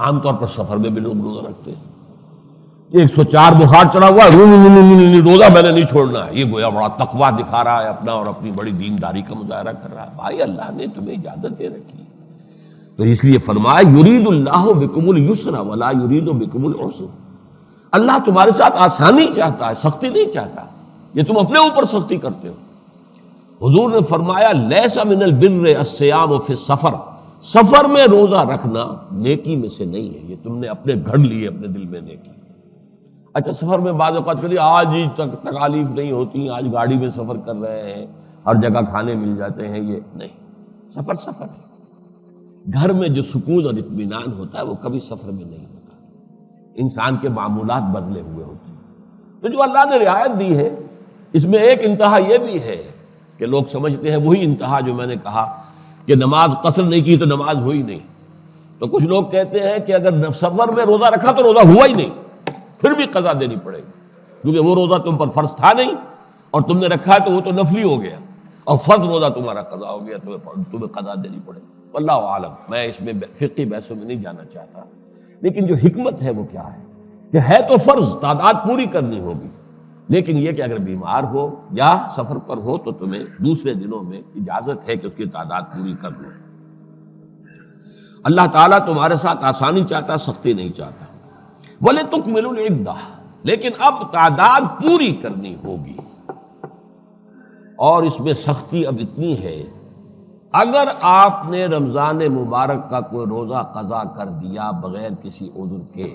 عام طور پر سفر میں بھی لوگ روزہ رکھتے ہیں. 104 بخار چڑھا ہوا ہے، روزہ میں نے نہیں چھوڑنا ہے، یہ گویا بڑا تقویٰ دکھا رہا ہے اپنا اور اپنی بڑی دینداری کا مظاہرہ کر رہا ہے. بھائی اللہ نے تمہیں اجازت دے رکھی، تو اس لیے فرمایا یرید اللہ بکم الیسر ولا یرید بکم العسر. اللہ تمہارے ساتھ آسانی چاہتا ہے، سختی نہیں چاہتا. یہ تم اپنے اوپر سختی کرتے ہو. حضور نے فرمایا لیس من البر الصیام فی السفر، سفر میں روزہ رکھنا نیکی میں سے نہیں ہے. یہ تم نے اپنے گھڑ لیے اپنے دل میں نیکی. اچھا سفر میں بعض اوقات چلیے آج ہی تکالیف نہیں ہوتی، آج گاڑی میں سفر کر رہے ہیں، ہر جگہ کھانے مل جاتے ہیں، یہ نہیں. سفر سفر ہے. گھر میں جو سکون اور اطمینان ہوتا ہے وہ کبھی سفر میں نہیں ہوتا. انسان کے معمولات بدلے ہوئے ہوتے ہیں. تو جو اللہ نے رعایت دی ہے اس میں ایک انتہا یہ بھی ہے کہ لوگ سمجھتے ہیں وہی انتہا جو میں نے کہا کہ نماز قصر نہیں کی تو نماز ہوئی نہیں. تو کچھ لوگ کہتے ہیں کہ اگر سفر میں روزہ رکھا تو روزہ ہوا ہی نہیں، پھر بھی قضا دینی پڑے گی، کیونکہ وہ روزہ تم پر فرض تھا نہیں اور تم نے رکھا ہے تو وہ تو نفلی ہو گیا، اور فرض روزہ تمہارا قضا ہو گیا، تمہیں قضا دینی پڑے گی. واللہ عالم. میں اس میں فقہی بحثوں میں نہیں جانا چاہتا، لیکن جو حکمت ہے وہ کیا ہے کہ ہے تو فرض، تعداد پوری کرنی ہوگی، لیکن یہ کہ اگر بیمار ہو یا سفر پر ہو تو تمہیں دوسرے دنوں میں اجازت ہے کہ اس کی تعداد پوری کر لو. اللہ تعالیٰ تمہارے ساتھ آسانی چاہتا، سختی نہیں چاہتا. وَلِتُكْمِلُوا الْعِدَّةَ، لیکن اب تعداد پوری کرنی ہوگی. اور اس میں سختی اب اتنی ہے، اگر آپ نے رمضان مبارک کا کوئی روزہ قضا کر دیا بغیر کسی عذر کے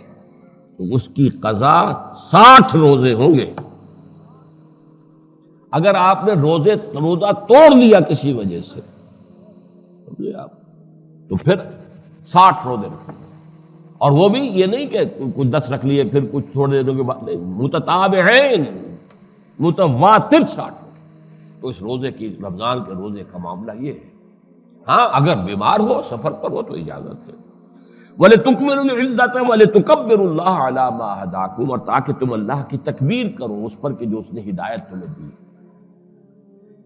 تو اس کی قضا 60 روزے ہوں گے. اگر آپ نے روزہ توڑ لیا کسی وجہ سے سمجھے آپ، تو پھر 60 روزے رکھیں گے. اور وہ بھی یہ نہیں کہ کچھ 10 رکھ لیے پھر کچھ تھوڑے دنوں کے بعد، نہیں، متتابعین متواتر 60. تو اس روزے کی، رمضان کے روزے کا معاملہ یہ ہے. ہاں اگر بیمار ہو سفر پر ہو تو اجازت ہے. وَلِتُكْمِلُوا الْعِدَّةَ وَلِتُكَبِّرُوا اللَّهَ عَلَىٰ مَا هَدَاكُمْ، اور تاکہ تم اللہ کی تکبیر کرو اس پر کہ جو اس نے ہدایت تمہیں دی.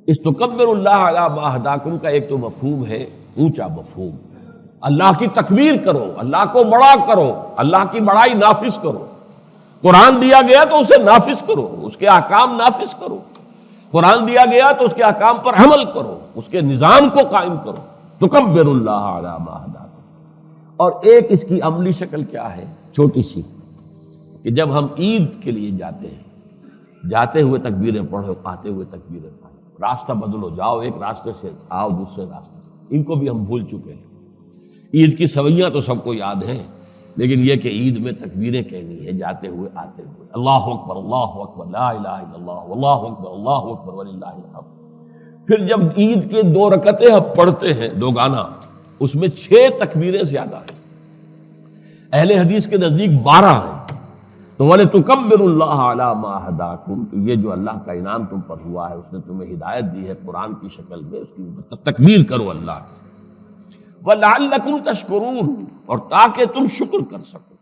اس تکبر اللہ علی ما ہداکم کا ایک تو مفہوم ہے اونچا مفہوم، اللہ کی تکبیر کرو، اللہ کو بڑا کرو، اللہ کی بڑائی نافذ کرو. قرآن دیا گیا تو اسے نافذ کرو، اس کے احکام نافذ کرو. قرآن دیا گیا تو اس کے احکام پر عمل کرو، اس کے نظام کو قائم کرو. تکبر اللہ علی ما ہداکم. اور ایک اس کی عملی شکل کیا ہے چھوٹی سی، کہ جب ہم عید کے لیے جاتے ہیں، جاتے ہوئے تکبیریں پڑھو، آتے ہوئے تکبیریں پڑھو. راستہ بدلو، جاؤ ایک راستے سے آؤ دوسرے راستے سے. ان کو بھی ہم بھول چکے ہیں. عید کی سویاں تو سب کو یاد ہیں، لیکن یہ کہ عید میں تکبیریں کہنی ہے جاتے ہوئے آتے ہوئے. اللہ اکبر لا الہ الا اللہ اللہ اکبر وللہ الحمد. پھر جب عید کے 2 رکعتیں ہم پڑھتے ہیں دوگانہ، اس میں 6 تکبیریں زیادہ ہیں. اہل حدیث کے نزدیک 12 ہیں. تو وَلِتُكَبِّرُوا اللَّهَ عَلَىٰ مَا هَدَاكُمْ، تو یہ جو اللہ کا انعام تم پر ہوا ہے، اس نے تمہیں ہدایت دی ہے قرآن کی شکل میں، اس کی تکبیر کرو اللہ کی. وَلَعَلَّكُمْ تَشْكُرُونَ، اور تاکہ تم شکر کر سکو.